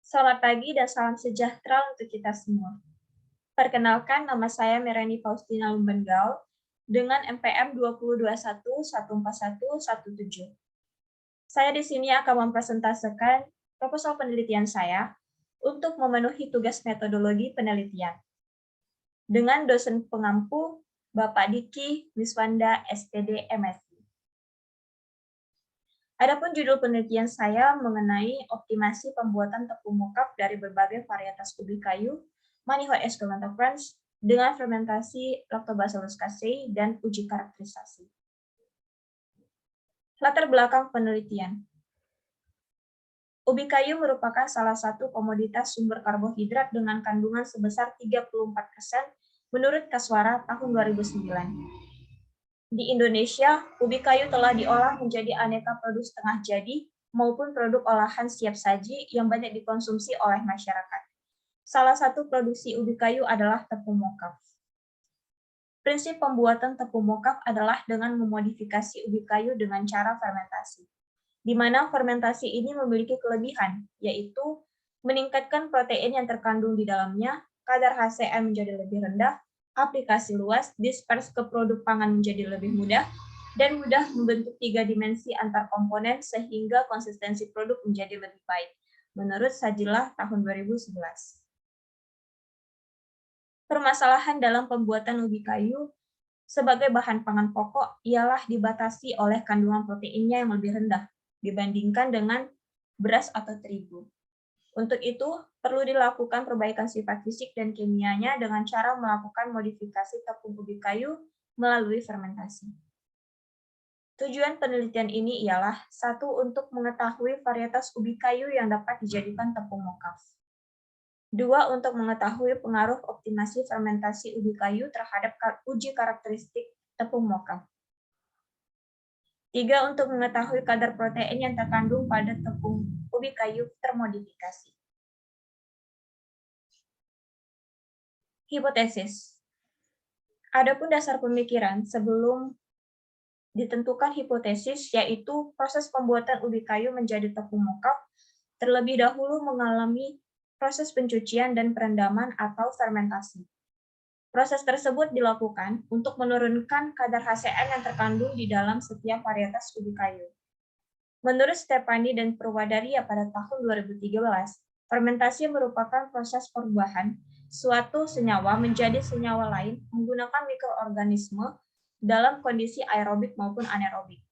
Selamat pagi dan salam sejahtera untuk kita semua. Perkenalkan, nama saya Merani Faustina Lumbengal dengan NPM 2021141117. Saya di sini akan mempresentasikan proposal penelitian saya untuk memenuhi tugas metodologi penelitian. Dengan dosen pengampu, Bapak Diki Wiswanda, SPD, MSc. Adapun judul penelitian saya mengenai optimasi pembuatan tepung mokaf dari berbagai varietas ubi kayu, Maniho Esculenta Franz, dengan fermentasi Lactobacillus casei dan uji karakterisasi. Latar belakang penelitian. Ubi kayu merupakan salah satu komoditas sumber karbohidrat dengan kandungan sebesar 34% menurut Kaswara tahun 2009. Di Indonesia, ubi kayu telah diolah menjadi aneka produk setengah jadi maupun produk olahan siap saji yang banyak dikonsumsi oleh masyarakat. Salah satu produksi ubi kayu adalah tepung mokaf. Prinsip pembuatan tepung mokaf adalah dengan memodifikasi ubi kayu dengan cara fermentasi, di mana fermentasi ini memiliki kelebihan, yaitu meningkatkan protein yang terkandung di dalamnya, kadar HCl menjadi lebih rendah, aplikasi luas, dispers ke produk pangan menjadi lebih mudah, dan mudah membentuk 3 dimensi antar komponen sehingga konsistensi produk menjadi lebih baik, menurut Sajilah tahun 2011. Permasalahan dalam pembuatan ubi kayu sebagai bahan pangan pokok ialah dibatasi oleh kandungan proteinnya yang lebih rendah dibandingkan dengan beras atau terigu. Untuk itu, perlu dilakukan perbaikan sifat fisik dan kimianya dengan cara melakukan modifikasi tepung ubi kayu melalui fermentasi. Tujuan penelitian ini ialah satu, untuk mengetahui varietas ubi kayu yang dapat dijadikan tepung mokaf. Dua, untuk mengetahui pengaruh optimasi fermentasi ubi kayu terhadap uji karakteristik tepung mokaf. Tiga, untuk mengetahui kadar protein yang terkandung pada tepung ubi kayu termodifikasi. Hipotesis. Adapun dasar pemikiran sebelum ditentukan hipotesis, yaitu proses pembuatan ubi kayu menjadi tepung mokaf terlebih dahulu mengalami proses pencucian dan perendaman atau fermentasi. Proses tersebut dilakukan untuk menurunkan kadar HCl yang terkandung di dalam setiap varietas ubi kayu. Menurut Stefani dan Purwadaria pada tahun 2013, fermentasi merupakan proses perubahan suatu senyawa menjadi senyawa lain menggunakan mikroorganisme dalam kondisi aerobik maupun anaerobik.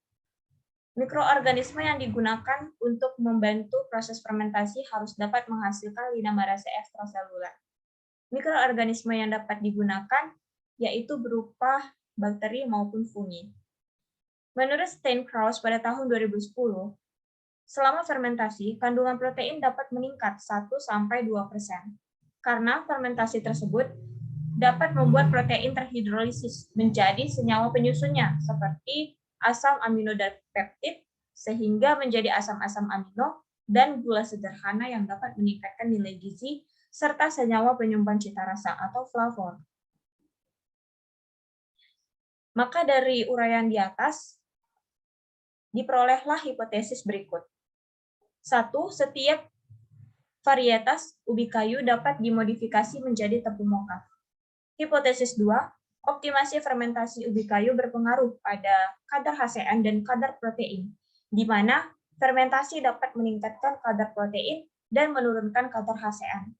Mikroorganisme yang digunakan untuk membantu proses fermentasi harus dapat menghasilkan linemarase ekstraselular. Mikroorganisme yang dapat digunakan yaitu berupa bakteri maupun fungi. Menurut Steinkraus pada tahun 2010, selama fermentasi, kandungan protein dapat meningkat 1-2%. Karena fermentasi tersebut dapat membuat protein terhidrolisis menjadi senyawa penyusunnya, seperti asam aminopeptid, sehingga menjadi asam-asam amino, dan gula sederhana yang dapat meningkatkan nilai gizi, serta senyawa penyumbang cita rasa atau flavor. Maka dari uraian di atas, diperolehlah hipotesis berikut. 1. Setiap varietas ubi kayu dapat dimodifikasi menjadi tepung mokaf. Hipotesis 2. Optimasi fermentasi ubi kayu berpengaruh pada kadar HCl dan kadar protein, di mana fermentasi dapat meningkatkan kadar protein dan menurunkan kadar HCl.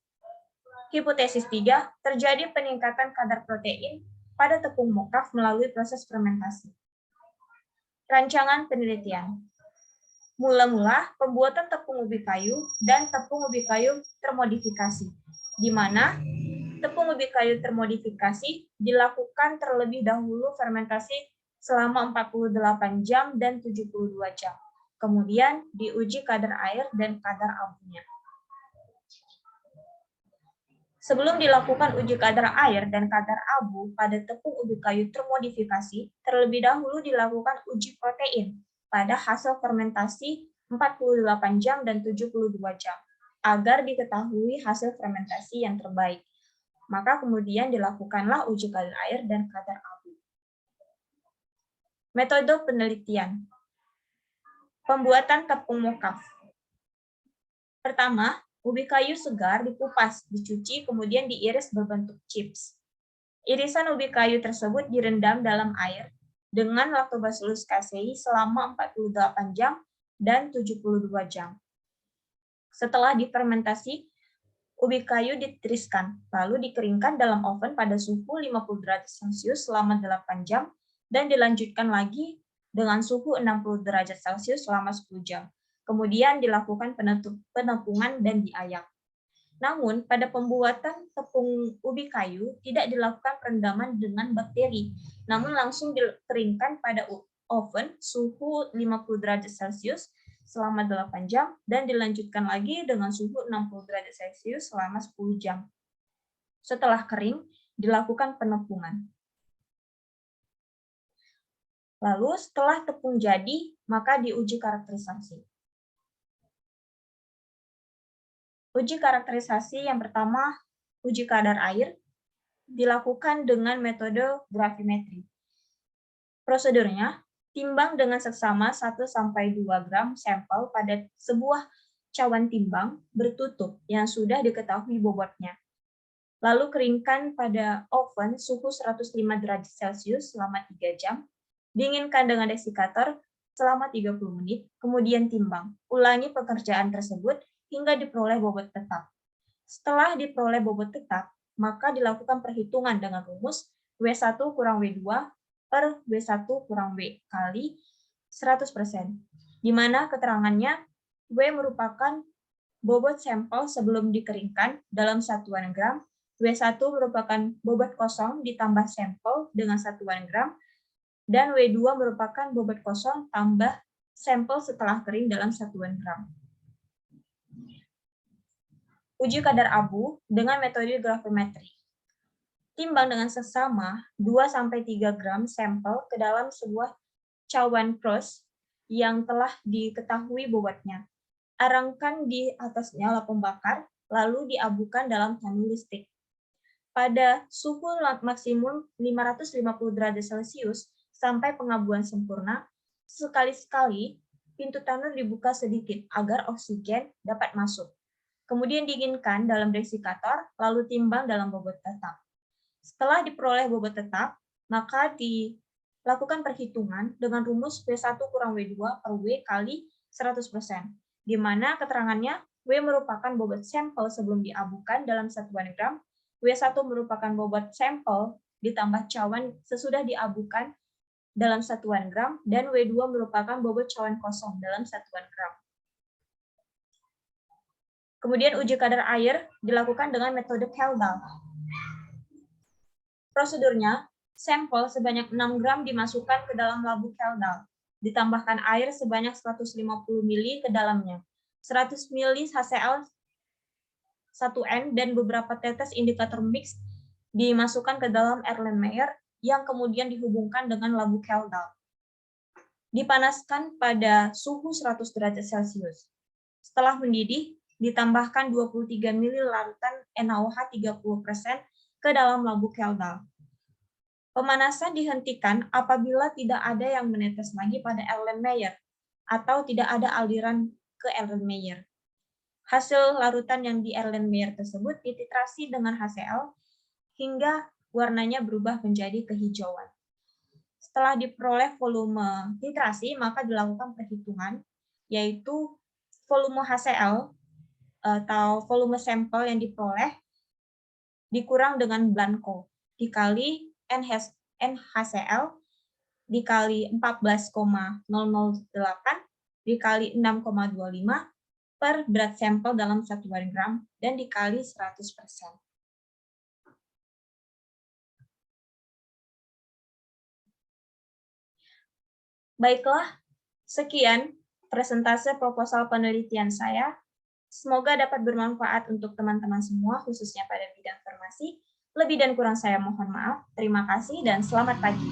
Hipotesis 3. Terjadi peningkatan kadar protein pada tepung mokaf melalui proses fermentasi. Rancangan penelitian. Mula-mula, pembuatan tepung ubi kayu dan tepung ubi kayu termodifikasi, di mana tepung ubi kayu termodifikasi dilakukan terlebih dahulu fermentasi selama 48 jam dan 72 jam. Kemudian diuji kadar air dan kadar abunya. Sebelum dilakukan uji kadar air dan kadar abu pada tepung ubi kayu termodifikasi, terlebih dahulu dilakukan uji protein pada hasil fermentasi 48 jam dan 72 jam, agar diketahui hasil fermentasi yang terbaik. Maka kemudian dilakukanlah uji kadar air dan kadar abu. Metode penelitian. Pembuatan tepung mokaf. Pertama, Ubi kayu segar dikupas, dicuci, kemudian diiris berbentuk chips. Irisan ubi kayu tersebut direndam dalam air dengan lactobacillus casei selama 48 jam dan 72 jam. Setelah difermentasi, ubi kayu ditiriskan, lalu dikeringkan dalam oven pada suhu 50 derajat Celcius selama 8 jam dan dilanjutkan lagi dengan suhu 60 derajat Celcius selama 10 jam. Kemudian dilakukan penepungan dan diayak. Namun, pada pembuatan tepung ubi kayu tidak dilakukan perendaman dengan bakteri, namun langsung dikeringkan pada oven suhu 50 derajat Celcius selama 8 jam dan dilanjutkan lagi dengan suhu 60 derajat Celcius selama 10 jam. Setelah kering, dilakukan penepungan. Lalu setelah tepung jadi, maka diuji karakterisasi. Uji karakterisasi yang pertama, uji kadar air, dilakukan dengan metode gravimetri. Prosedurnya, timbang dengan seksama 1-2 gram sampel pada sebuah cawan timbang bertutup yang sudah diketahui bobotnya. Lalu keringkan pada oven suhu 105 derajat Celcius selama 3 jam, dinginkan dengan desikator selama 30 menit, kemudian timbang. Ulangi pekerjaan tersebut hingga diperoleh bobot tetap. Setelah diperoleh bobot tetap, maka dilakukan perhitungan dengan rumus W1 kurang W2 per W1 kurang W kali 100%, di mana keterangannya W merupakan bobot sampel sebelum dikeringkan dalam satuan gram, W1 merupakan bobot kosong ditambah sampel dengan satuan gram, dan W2 merupakan bobot kosong tambah sampel setelah kering dalam satuan gram. Uji kadar abu dengan metode gravimetri. Timbang dengan seksama 2-3 gram sampel ke dalam sebuah cawan cross yang telah diketahui bobotnya. Arangkan di atas nyala pembakar, lalu diabukan dalam tandu listrik. Pada suhu maksimum 550 derajat Celcius sampai pengabuan sempurna, sekali-sekali pintu tanur dibuka sedikit agar oksigen dapat masuk. Kemudian dinginkan dalam desikator, lalu timbang dalam bobot tetap. Setelah diperoleh bobot tetap, maka dilakukan perhitungan dengan rumus W1 kurang W2 per W kali 100%, di mana keterangannya W merupakan bobot sampel sebelum diabukan dalam satuan gram, W1 merupakan bobot sampel ditambah cawan sesudah diabukan dalam satuan gram, dan W2 merupakan bobot cawan kosong dalam satuan gram. Kemudian uji kadar air dilakukan dengan metode Kaldal. Prosedurnya, sampel sebanyak 6 gram dimasukkan ke dalam labu Kaldal, ditambahkan air sebanyak 150 ml ke dalamnya, 100 ml HCl 1N dan beberapa tetes indikator mix dimasukkan ke dalam Erlenmeyer yang kemudian dihubungkan dengan labu Kaldal. Dipanaskan pada suhu 100 derajat Celcius. Setelah mendidih, ditambahkan 23 ml larutan NaOH 30% ke dalam labu Kaldal. Pemanasan dihentikan apabila tidak ada yang menetes lagi pada Erlenmeyer atau tidak ada aliran ke Erlenmeyer. Hasil larutan yang di Erlenmeyer tersebut dititrasi dengan HCl hingga warnanya berubah menjadi kehijauan. Setelah diperoleh volume titrasi, maka dilakukan perhitungan, yaitu volume HCl atau volume sampel yang diperoleh dikurang dengan blanco dikali NHCl dikali 14,008 dikali 6,25 per berat sampel dalam satuan gram dan dikali 100%. Baiklah, sekian presentase proposal penelitian saya. Semoga dapat bermanfaat untuk teman-teman semua, khususnya pada bidang farmasi. Lebih dan kurang saya mohon maaf. Terima kasih dan selamat pagi.